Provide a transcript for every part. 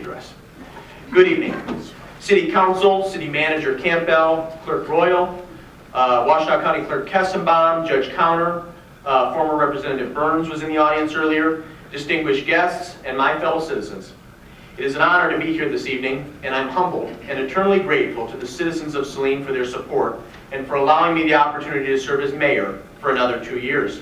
address. Good evening. City Council, City Manager Campbell, Clerk Royal, Washtenaw County Clerk Kessenbaum, Judge Cowner, former Representative Burns was in the audience earlier, distinguished guests, and my fellow citizens. It is an honor to be here this evening, and I'm humbled and eternally grateful to the citizens of Saline for their support and for allowing me the opportunity to serve as mayor for another 2 years.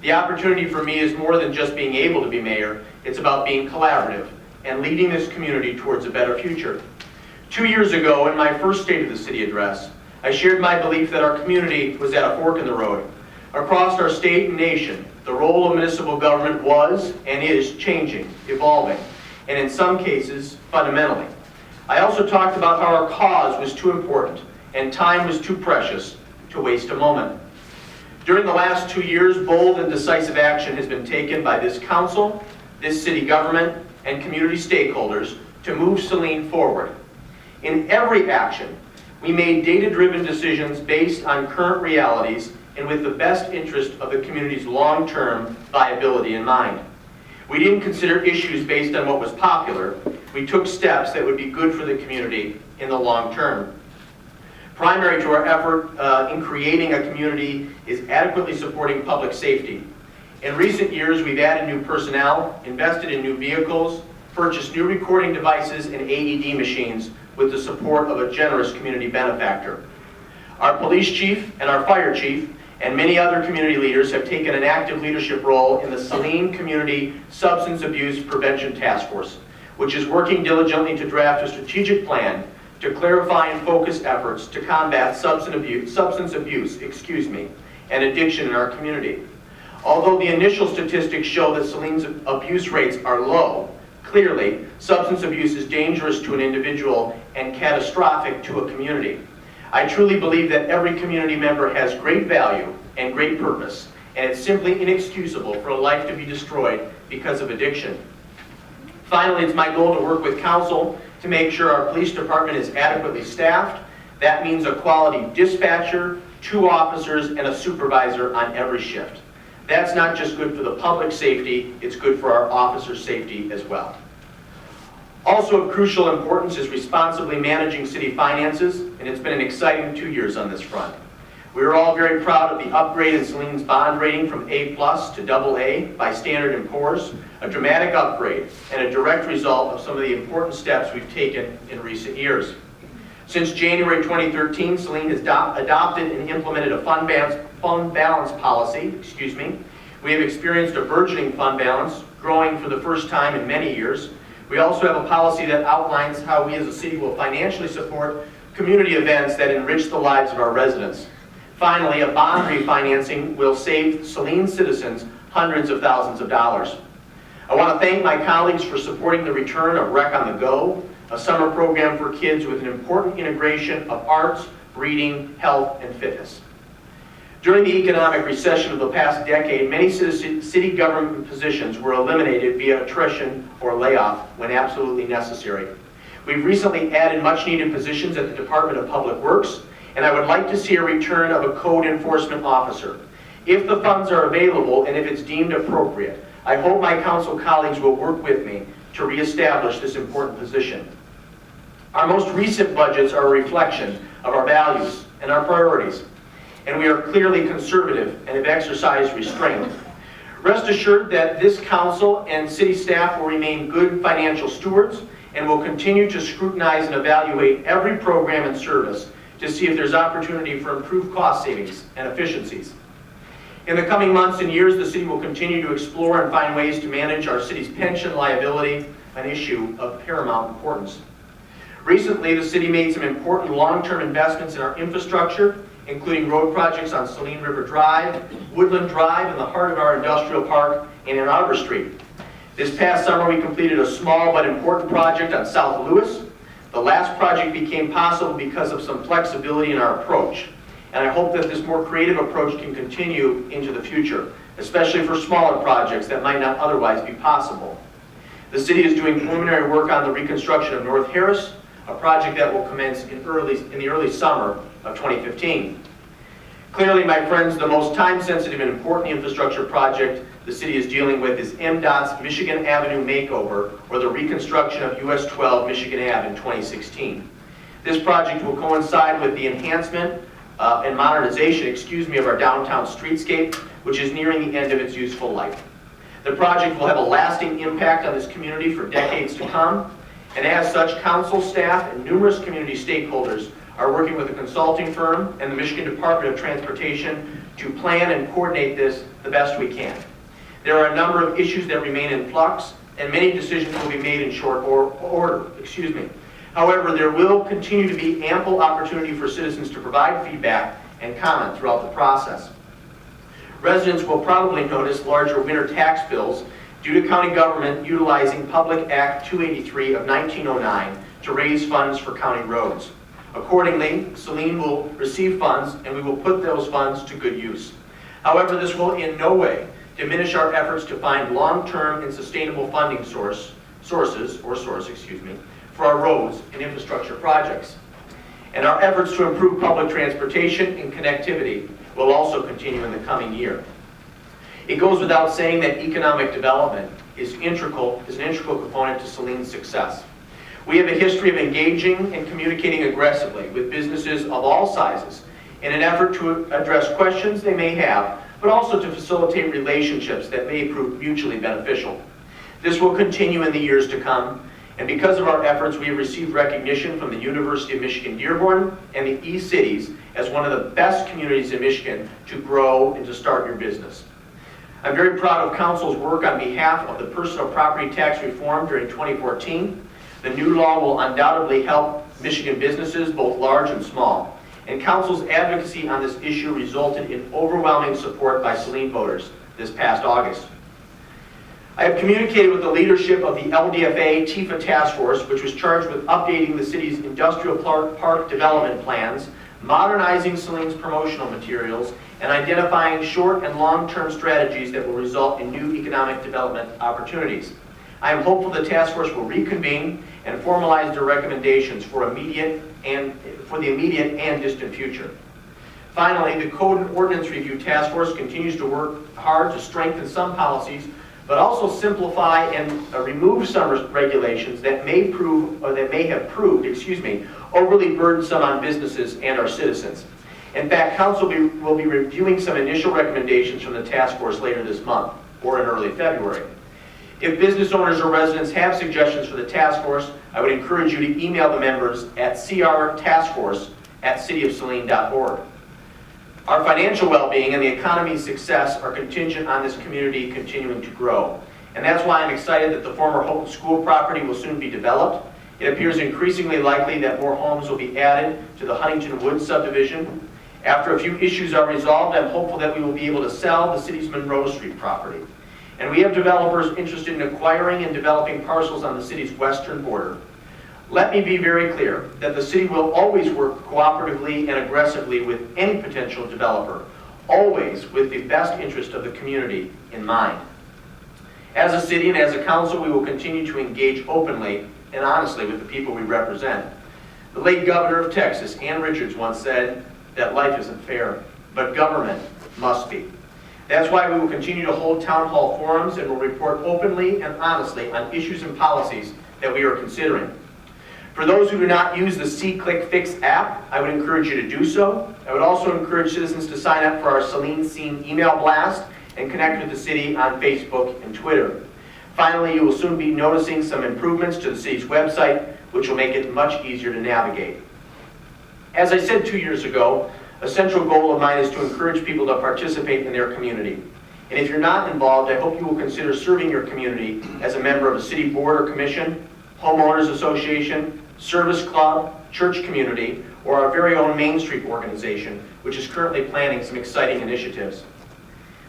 The opportunity for me is more than just being able to be mayor. It's about being collaborative and leading this community towards a better future. 2 years ago, in my first State of the City address, I shared my belief that our community was at a fork in the road. Across our state and nation, the role of municipal government was and is changing, evolving, and in some cases, fundamentally. I also talked about how our cause was too important and time was too precious to waste a moment. During the last 2 years, bold and decisive action has been taken by this council, this city government, and community stakeholders to move Saline forward. In every action, we made data-driven decisions based on current realities and with the best interest of the community's long-term viability in mind. We didn't consider issues based on what was popular. We took steps that would be good for the community in the long term. Primary to our effort in creating a community is adequately supporting public safety. In recent years, we've added new personnel, invested in new vehicles, purchased new recording devices and AED machines with the support of a generous community benefactor. Our police chief and our fire chief and many other community leaders have taken an active leadership role in the Saline Community Substance Abuse Prevention Task Force, which is working diligently to draft a strategic plan to clarify and focus efforts to combat substance abuse, and addiction in our community. Although the initial statistics show that Saline's abuse rates are low, clearly, substance abuse is dangerous to an individual and catastrophic to a community. I truly believe that every community member has great value and great purpose, and it's simply inexcusable for a life to be destroyed because of addiction. Finally, it's my goal to work with council to make sure our police department is adequately staffed. That means a quality dispatcher, 2 officers, and a supervisor on every shift. That's not just good for the public safety, it's good for our officers' safety as well. Also of crucial importance is responsibly managing city finances, and it's been an exciting 2 years on this front. We are all very proud of the upgrade in Saline's bond rating from A+ to AA by Standard & Poor's, a dramatic upgrade and a direct result of some of the important steps we've taken in recent years. Since January 2013, Saline has adopted and implemented a fund balance policy. We have experienced a burgeoning fund balance, growing for the first time in many years. We also have a policy that outlines how we as a city will financially support community events that enrich the lives of our residents. Finally, a bond refinancing will save Saline citizens hundreds of thousands of dollars. I want to thank my colleagues for supporting the return of Rec on the Go, a summer program for kids with an important integration of arts, reading, health, and fitness. During the economic recession of the past decade, many city government positions were eliminated via attrition or layoff when absolutely necessary. We've recently added much-needed positions at the Department of Public Works, and I would like to see a return of a code enforcement officer. If the funds are available and if it's deemed appropriate, I hope my council colleagues will work with me to reestablish this important position. Our most recent budgets are a reflection of our values and our priorities, and we are clearly conservative and have exercised restraint. Rest assured that this council and city staff will remain good financial stewards and will continue to scrutinize and evaluate every program and service to see if there's opportunity for improved cost savings and efficiencies. In the coming months and years, the city will continue to explore and find ways to manage our city's pension liability, an issue of paramount importance. Recently, the city made some important long-term investments in our infrastructure, including road projects on Saline River Drive, Woodland Drive in the heart of our industrial park, and in Arbor Street. This past summer, we completed a small but important project on South Lewis. The last project became possible because of some flexibility in our approach, and I hope that this more creative approach can continue into the future, especially for smaller projects that might not otherwise be possible. The city is doing preliminary work on the reconstruction of North Harris, a project that will commence in the early summer of 2015. Clearly, my friends, the most time-sensitive and important infrastructure project the city is dealing with is MDOT's Michigan Avenue Makeover, or the reconstruction of US 12 Michigan Ave in 2016. This project will coincide with the enhancement and modernization, of our downtown streetscape, which is nearing the end of its useful life. The project will have a lasting impact on this community for decades to come, and as such, council staff and numerous community stakeholders are working with a consulting firm and the Michigan Department of Transportation to plan and coordinate this the best we can. There are a number of issues that remain in flux, and many decisions will be made in short order. However, there will continue to be ample opportunity for citizens to provide feedback and comment throughout the process. Residents will probably notice larger winter tax bills due to county government utilizing Public Act 283 of 1909 to raise funds for county roads. Accordingly, Saline will receive funds, and we will put those funds to good use. However, this will in no way diminish our efforts to find long-term and sustainable funding source for our roads and infrastructure projects. And our efforts to improve public transportation and connectivity will also continue in the coming year. It goes without saying that economic development is an integral component to Saline's success. We have a history of engaging and communicating aggressively with businesses of all sizes in an effort to address questions they may have, but also to facilitate relationships that may prove mutually beneficial. This will continue in the years to come, and because of our efforts, we have received recognition from the University of Michigan Dearborn and the E-Cities as one of the best communities in Michigan to grow and to start your business. I'm very proud of Council's work on behalf of the personal property tax reform during 2014. The new law will undoubtedly help Michigan businesses, both large and small. And Council's advocacy on this issue resulted in overwhelming support by Saline voters this past August. I have communicated with the leadership of the LDFA TIFA task force, which was charged with updating the city's industrial park development plans, modernizing Saline's promotional materials, and identifying short and long-term strategies that will result in new economic development opportunities. I am hopeful the task force will reconvene and formalize their recommendations for the immediate and distant future. Finally, the Code and Ordinance Review Task Force continues to work hard to strengthen some policies, but also simplify and remove some regulations that may have proved overly burdensome on businesses and our citizens. In fact, Council will be reviewing some initial recommendations from the task force later this month or in early February. If business owners or residents have suggestions for the task force, I would encourage you to email the members at crtaskforce@cityofsaline.org. Our financial well-being and the economy's success are contingent on this community continuing to grow. And that's why I'm excited that the former Houghton School property will soon be developed. It appears increasingly likely that more homes will be added to the Huntington Woods subdivision. After a few issues are resolved, I'm hopeful that we will be able to sell the city's Monroe Street property. And we have developers interested in acquiring and developing parcels on the city's western border. Let me be very clear that the city will always work cooperatively and aggressively with any potential developer, always with the best interest of the community in mind. As a city and as a council, we will continue to engage openly and honestly with the people we represent. The late governor of Texas, Ann Richards, once said that life isn't fair, but government must be. That's why we will continue to hold town hall forums and will report openly and honestly on issues and policies that we are considering. For those who do not use the See Click Fix app, I would encourage you to do so. I would also encourage citizens to sign up for our Saline Scene email blast and connect with the city on Facebook and Twitter. Finally, you will soon be noticing some improvements to the city's website, which will make it much easier to navigate. As I said 2 years ago, a central goal of mine is to encourage people to participate in their community. And if you're not involved, I hope you will consider serving your community as a member of a city board or commission, homeowners association, service club, church community, or our very own Main Street organization, which is currently planning some exciting initiatives.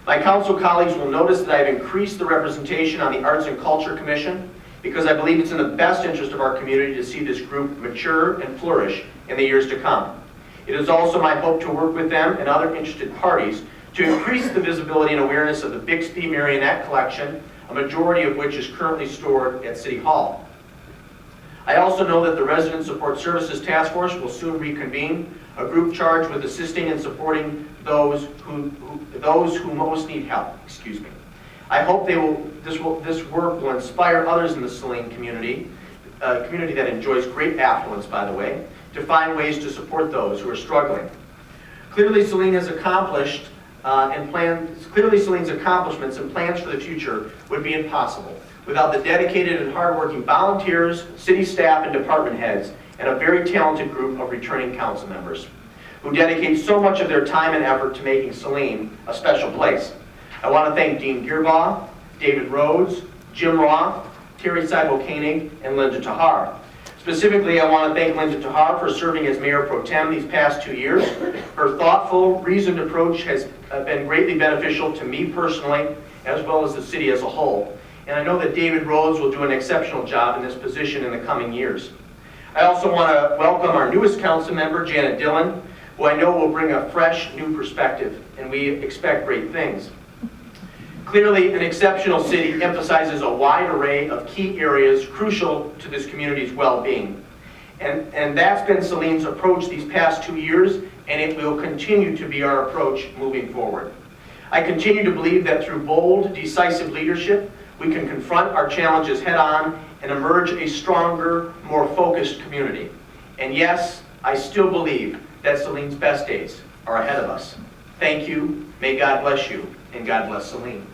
My council colleagues will notice that I have increased the representation on the Arts and Culture Commission because I believe it's in the best interest of our community to see this group mature and flourish in the years to come. It is also my hope to work with them and other interested parties to increase the visibility and awareness of the Bixby Marionette Collection, a majority of which is currently stored at City Hall. I also know that the Resident Support Services Task Force will soon reconvene, a group charged with assisting and supporting those who most need help. I hope this work will inspire others in the Saline community, a community that enjoys great affluence, by the way, to find ways to support those who are struggling. Clearly, Saline's accomplishments and plans for the future would be impossible without the dedicated and hardworking volunteers, city staff, and department heads, and a very talented group of returning council members who dedicate so much of their time and effort to making Saline a special place. I want to thank Dean Gearbaugh, David Rhodes, Jim Roth, Terry Seibel-Koenig, and Linda Tahar. Specifically, I want to thank Linda Tahar for serving as Mayor Pro Tem these past 2 years. Her thoughtful, reasoned approach has been greatly beneficial to me personally, as well as the city as a whole. And I know that David Rhodes will do an exceptional job in this position in the coming years. I also want to welcome our newest council member, Janet Dillon, who I know will bring a fresh, new perspective, and we expect great things. Clearly, an exceptional city emphasizes a wide array of key areas crucial to this community's well-being. And that's been Saline's approach these past 2 years, and it will continue to be our approach moving forward. I continue to believe that through bold, decisive leadership, we can confront our challenges head-on and emerge a stronger, more focused community. And yes, I still believe that Saline's best days are ahead of us. Thank you, may God bless you, and God bless Saline.